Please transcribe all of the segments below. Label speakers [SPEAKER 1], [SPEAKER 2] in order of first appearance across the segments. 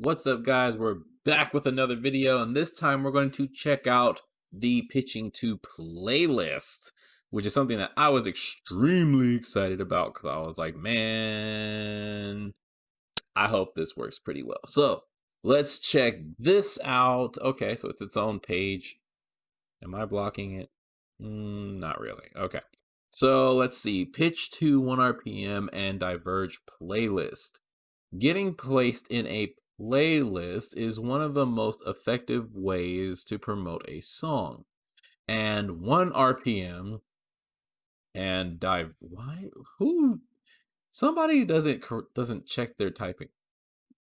[SPEAKER 1] What's up, guys? We're back with another video, and this time we're going to check out the Pitching to playlist, which is something that I was extremely excited about because I was like, man, I hope this works pretty well. So let's check this out. Okay, so it's its own page. Am I blocking it? Not really. Okay. So let's see. Pitch to ONErpm and Diverge playlist. Getting placed in a playlist is one of the most effective ways to promote a song. And ONErpm and somebody doesn't check their typing.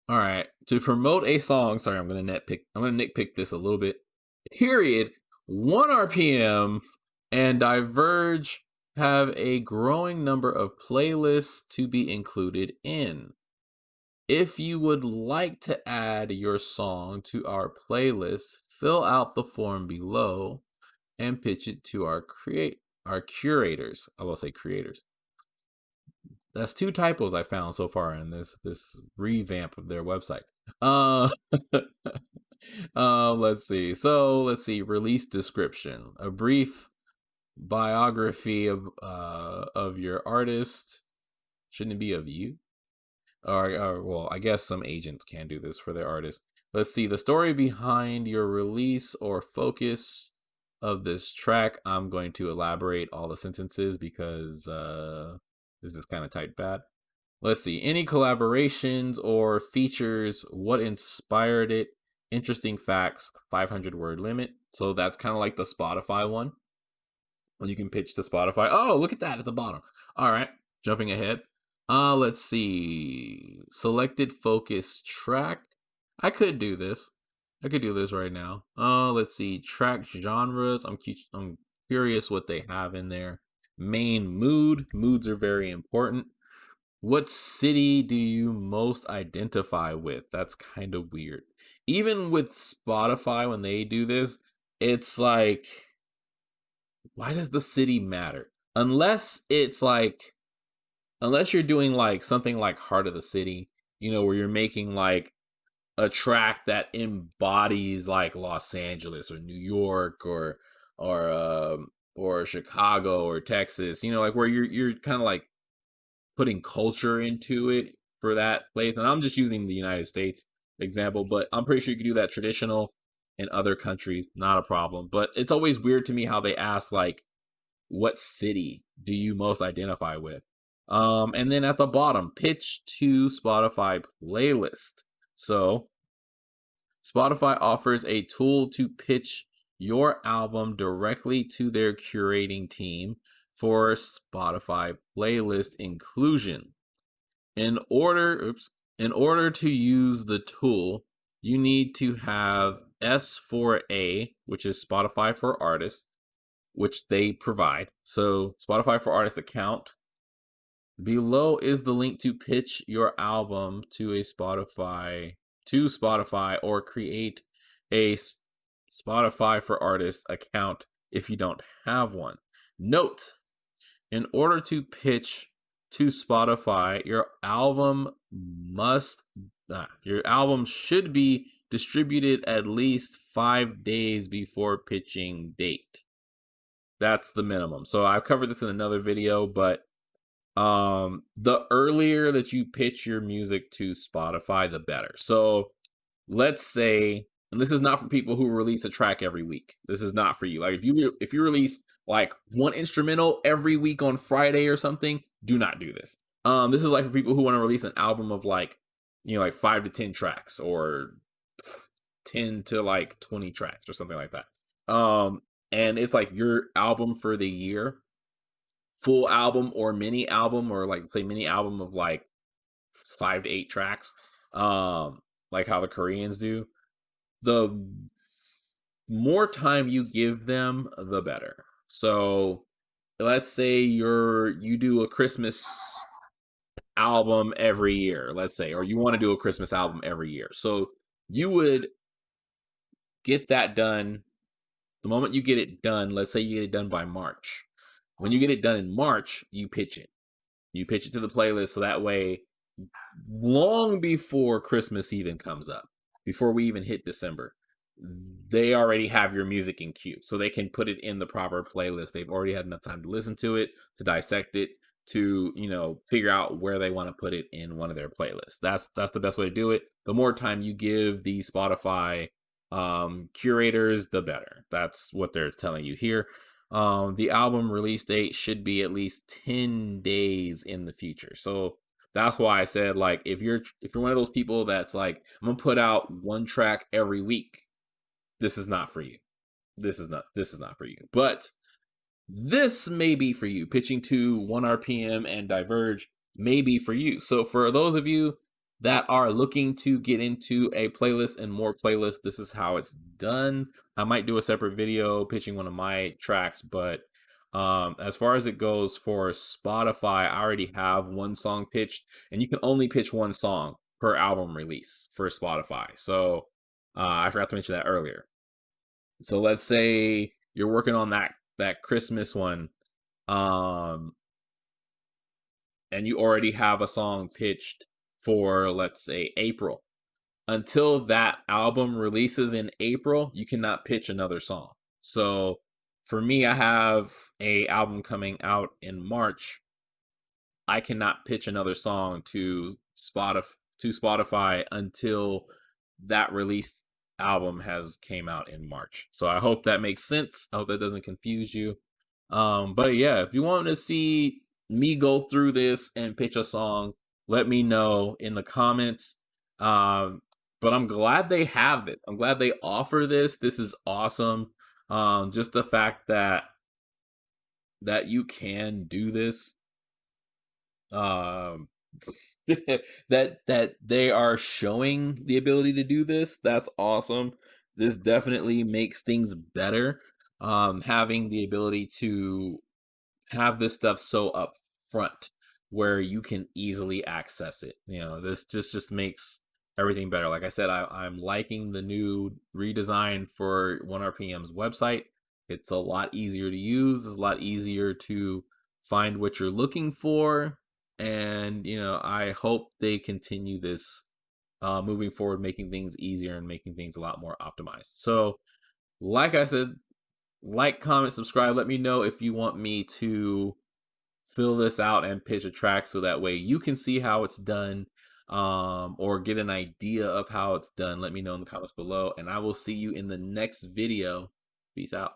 [SPEAKER 1] All right, to promote a song, sorry, I'm going to nitpick this a little bit. Period. ONErpm and Diverge have a growing number of playlists to be included in. If you would like to add your song to our playlist, fill out the form below and pitch it to our curators. I will say creators. That's 2 typos I found so far in this revamp of their website. Let's see. So let's see. Release description: a brief biography of your artist. Shouldn't it be of you? Or well, I guess some agents can do this for their artists. Let's see, the story behind your release or focus of this track. I'm going to elaborate all the sentences because this is kind of typed bad. Let's see, any collaborations or features, what inspired it, interesting facts, 500-word limit. So that's kind of like the Spotify one. When you can pitch to Spotify. Oh, look at that at the bottom. All right, jumping ahead. Let's see. Selected focus track. I could do this. I could do this right now. Let's see. Track genres. I'm curious what they have in there. Main mood. Moods are very important. What city do you most identify with? That's kind of weird. Even with Spotify, when they do this, it's like, why does the city matter? Unless you're doing like something like Heart of the City, where you're making like a track that embodies like Los Angeles or New York or Chicago or Texas, like where you're kind of like putting culture into it for that place. And I'm just using the United States example, but I'm pretty sure you could do that traditional in other countries, not a problem. But it's always weird to me how they ask like, what city do you most identify with? And then at the bottom, pitch to Spotify playlist. So Spotify offers a tool to pitch your album directly to their curating team for Spotify playlist inclusion. In order to use the tool, you need to have S4A, which is Spotify for Artists, which they provide. So Spotify for Artists account. Below is the link to pitch your album to Spotify or create a Spotify for Artists account if you don't have one. Note, in order to pitch to Spotify, your album should be distributed at least 5 days before pitching date. That's the minimum. So I've covered this in another video, but the earlier that you pitch your music to Spotify, the better. So let's say, and this is not for people who release a track every week. This is not for you. Like if you release like one instrumental every week on Friday or something, do not do this. This is like for people who want to release an album of like 5 to 10 tracks or 10 to like 20 tracks or something like that. And it's like your album for the year, full album or mini album, or like say mini album of like 5 to 8 tracks, like how the Koreans do. The more time you give them, the better. So let's say you do a Christmas album every year, let's say, or you want to do a Christmas album every year. So you would get that done. The moment you get it done, let's say you get it done by March. When you get it done in March, you pitch it. You pitch it to the playlist so that way long before Christmas even comes up, before we even hit December, they already have your music in queue. So they can put it in the proper playlist. They've already had enough time to listen to it, to dissect it, to, figure out where they want to put it in one of their playlists. That's the best way to do it. The more time you give the Spotify curators, the better. That's what they're telling you here. The album release date should be at least 10 days in the future. So that's why I said, like, if you're one of those people that's like, I'm gonna put out one track every week, this is not for you. This is not for you. But this may be for you. Pitching to ONErpm and Diverge may be for you. So for those of you that are looking to get into a playlist and more playlists, this is how it's done. I might do a separate video pitching one of my tracks, but as far as it goes for Spotify, I already have one song pitched, and you can only pitch one song per album release for Spotify. So I forgot to mention that earlier. So let's say you're working on that Christmas one, and you already have a song pitched for, let's say, April. Until that album releases in April, you cannot pitch another song. So for me, I have a album coming out in March. I cannot pitch another song to Spotify until that release album has came out in March. So I hope that makes sense. I hope that doesn't confuse you. But yeah, if you want to see me go through this and pitch a song, let me know in the comments. But I'm glad they have it. I'm glad they offer this. This is awesome. Just the fact that you can do this. That they are showing the ability to do this. That's awesome. This definitely makes things better. Having the ability to have this stuff so up front where you can easily access it. This just makes everything better. Like I said, I'm liking the new redesign for ONErpm's website. It's a lot easier to use. It's a lot easier to find what you're looking for. And, I hope they continue this moving forward, making things easier and making things a lot more optimized. So, like I said, like, comment, subscribe. Let me know if you want me to fill this out and pitch a track so that way you can see how it's done, or get an idea of how it's done. Let me know in the comments below, and I will see you in the next video. Peace out.